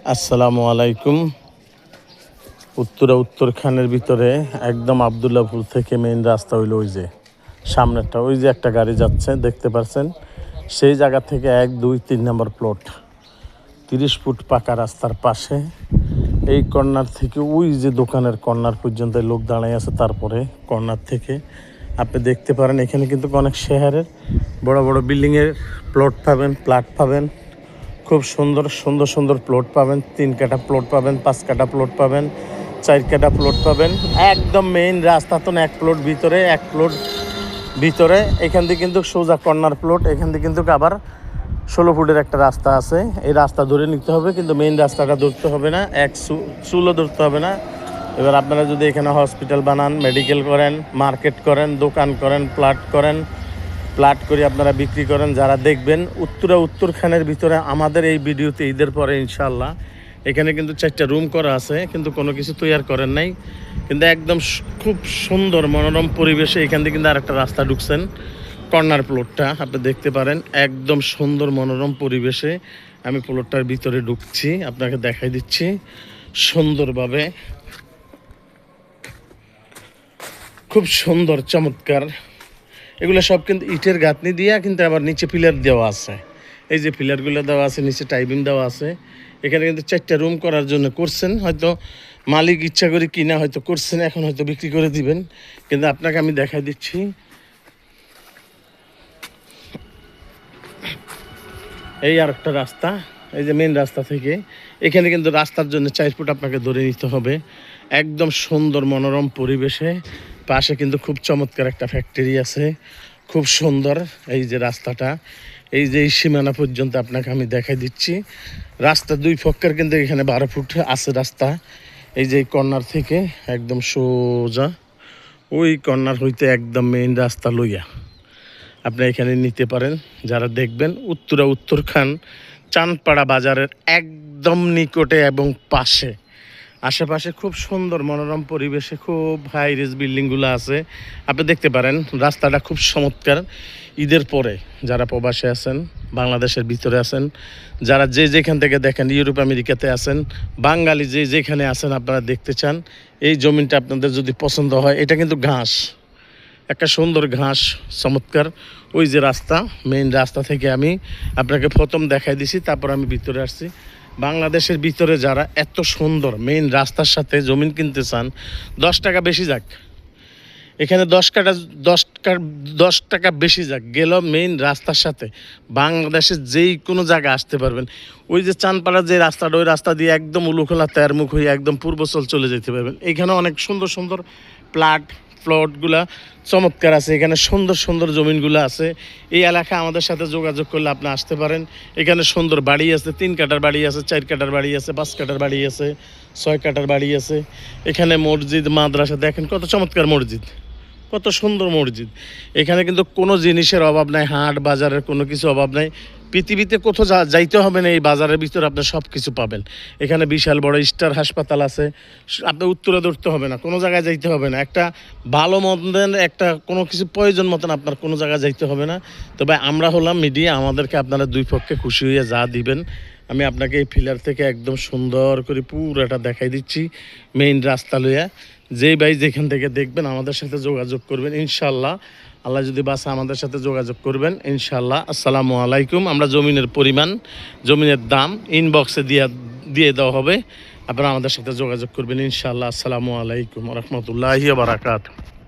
আসসালামু আলাইকুম। উত্তরখানের ভিতরে একদম আবদুল্লাপুর থেকে মেইন রাস্তা হইলো ওই যে সামনেরটা, ওই যে একটা গাড়ি যাচ্ছে দেখতে পাচ্ছেন, সেই জায়গা থেকে 1, 2, 3 নম্বর প্লট 30 ফুট পাকা রাস্তার পাশে। এই কর্নার থেকে ওই যে দোকানের কর্নার পর্যন্ত লোক দাঁড়ায় আছে, তারপরে কর্নার থেকে আপনি দেখতে পারেন এখানে কিন্তু অনেক শহরের বড় বড় বিল্ডিংয়ের প্লট পাবেন, ফ্ল্যাট পাবেন। খুব সুন্দর সুন্দর সুন্দর প্লট পাবেন, 3 কাঠা প্লট পাবেন, 5 কাঠা প্লট পাবেন, 4 কাঠা প্লট পাবেন। একদম মেইন রাস্তা তো না, 1 প্লট ভিতরে 1 প্লট ভিতরে। এখান থেকে কিন্তু সোজা কর্নার প্লট, এখান থেকে কিন্তু আবার 16 ফুটের একটা রাস্তা আছে। এই রাস্তা ধরে নিতে হবে, কিন্তু মেইন রাস্তাটা ধরতে হবে না, এক চুলও ধরতে হবে না। এবার আপনারা যদি এখানে হসপিটাল বানান, মেডিকেল করেন, মার্কেট করেন, দোকান করেন, প্লাট করে আপনারা বিক্রি করেন, যারা দেখবেন উত্তরখানের ভিতরে আমাদের এই ভিডিওতে ঈদের পরে ইনশাল্লাহ এখানে কিন্তু 4টা রুম করা আছে, কিন্তু কোনো কিছু তৈরি করেন নাই, কিন্তু একদম খুব সুন্দর মনোরম পরিবেশে এখান থেকে কিন্তু আরেকটা রাস্তা ঢুকছেন কর্নার প্লটটা আপনি দেখতে পারেন। একদম সুন্দর মনোরম পরিবেশে আমি প্লটটার ভিতরে ঢুকছি, আপনাকে দেখাই দিচ্ছি সুন্দরভাবে। খুব সুন্দর চমৎকার। এগুলো সব কিন্তু ইটের গাঁথনি দিয়া, কিন্তু আবার নিচে পিলার দেওয়া আছে। এই যে পিলারগুলো দেওয়া আছে, নিচে টাইবিং দেওয়া আছে। এখানে কিন্তু 4টা রুম করার জন্য করছেন, হয়তো মালিক ইচ্ছা করে কিনা হয়তো করছেন, এখন হয়তো বিক্রি করে দিবেন। কিন্তু আপনাকে আমি দেখাই দিচ্ছি এই আর একটা রাস্তা, এই যে মেন রাস্তা থেকে এখানে কিন্তু রাস্তার জন্য 4 ফুট আপনাকে ধরে নিতে হবে। একদম সুন্দর মনোরম পরিবেশে পাশে কিন্তু খুব চমৎকার একটা ফ্যাক্টরি আছে, খুব সুন্দর। এই যে রাস্তাটা, এই যে এই সীমানা পর্যন্ত আপনাকে আমি দেখাই দিচ্ছি। রাস্তা 2 পক্ষের কিন্তু এখানে 12 ফুট আছে রাস্তা। এই যে কর্নার থেকে একদম সোজা ওই কর্নার হইতে একদম মেইন রাস্তা লইয়া আপনি এখানে নিতে পারেন। যারা দেখবেন উত্তরখান চাঁদপাড়া বাজারের একদম নিকটে এবং পাশে, আশেপাশে খুব সুন্দর মনোরম পরিবেশে খুব হাই রেজ বিল্ডিংগুলো আছে, আপনি দেখতে পারেন। রাস্তাটা খুব চমৎকার। ঈদের পরে যারা প্রবাসে আছেন, বাংলাদেশের ভিতরে আছেন, যারা যে যেখান থেকে দেখেন, ইউরোপ আমেরিকাতে আছেন, বাঙালি যে যেখানে আছেন, আপনারা দেখতে চান এই জমিনটা আপনাদের যদি পছন্দ হয়, এটা কিন্তু ঘাস, একটা সুন্দর ঘাস চমৎকার। ওই যে রাস্তা, মেইন রাস্তা থেকে আমি আপনাকে প্রথম দেখাই দিছি, তারপর আমি ভিতরে আসছি। বাংলাদেশের ভিতরে যারা এত সুন্দর মেইন রাস্তার সাথে জমিন কিনতে চান, 10 টাকা বেশি যাক, এখানে 10 টাকা বেশি যাক গেল মেইন রাস্তার সাথে বাংলাদেশের যেই কোনো জায়গায় আসতে পারবেন। ওই যে চাঁদপাড়ার যে রাস্তাটা, ওই রাস্তা দিয়ে একদম উলুখোলা তেরমুখ হয়ে একদম পূর্বচল চলে যেতে পারবেন। এখানে অনেক সুন্দর সুন্দর প্লটগুলা চমৎকার আছে, এখানে সুন্দর সুন্দর জমিনগুলো আছে। এই এলাকা আমাদের সাথে যোগাযোগ করলে আপনি আসতে পারেন। এখানে সুন্দর বাড়ি আছে, 3 কাঠার বাড়ি আছে, 4 কাঠার বাড়ি আছে, 5 কাঠার বাড়ি আছে, 6 কাঠার বাড়ি আছে। এখানে মসজিদ, মাদ্রাসা দেখেন কত চমৎকার মসজিদ, কত সুন্দর মসজিদ। এখানে কিন্তু কোনো জিনিসের অভাব নাই, হাট বাজারের কোনো কিছু অভাব নাই। পৃথিবীতে কোথাও যাইতে হবে না, এই বাজারের ভিতরে আপনি সব কিছু পাবেন। এখানে বিশাল বড় স্টার হাসপাতাল আছে, আপনি উত্তরে ধরতে হবে না, কোনো জায়গায় যাইতে হবে না। একটা ভালো মন্দের একটা কোনো কিছু প্রয়োজন মতন আপনার কোনো জায়গায় যাইতে হবে না। তবে আমরা হলাম মিডিয়া, আমাদেরকে আপনারা 2 পক্ষে খুশি হয়ে যা দিবেন, আমি আপনাকে এই ফিলার থেকে একদম সুন্দর করে পুরোটা দেখাই দিচ্ছি মেইন রাস্তা লইয়া। যেই ভাই যেখান থেকে দেখবেন আমাদের সাথে যোগাযোগ করবেন ইনশাল্লাহ। আল্লাহ যদি বাসা আমাদের সাথে যোগাযোগ করবেন ইনশাল্লাহ। আসসালামু আলাইকুম। আমরা জমিনের পরিমাণ, জমিনের দাম ইনবক্সে দিয়ে দেওয়া হবে, আপনারা আমাদের সাথে যোগাযোগ করবেন ইনশাল্লাহ। আসসালামু আলাইকুম ওয়া রাহমাতুল্লাহি ওয়া বারাকাতুহু।